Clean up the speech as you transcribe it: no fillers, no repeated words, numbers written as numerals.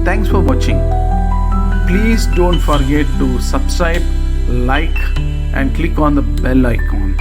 Thanks for watching. Please don't forget to subscribe, like, and click on the bell icon.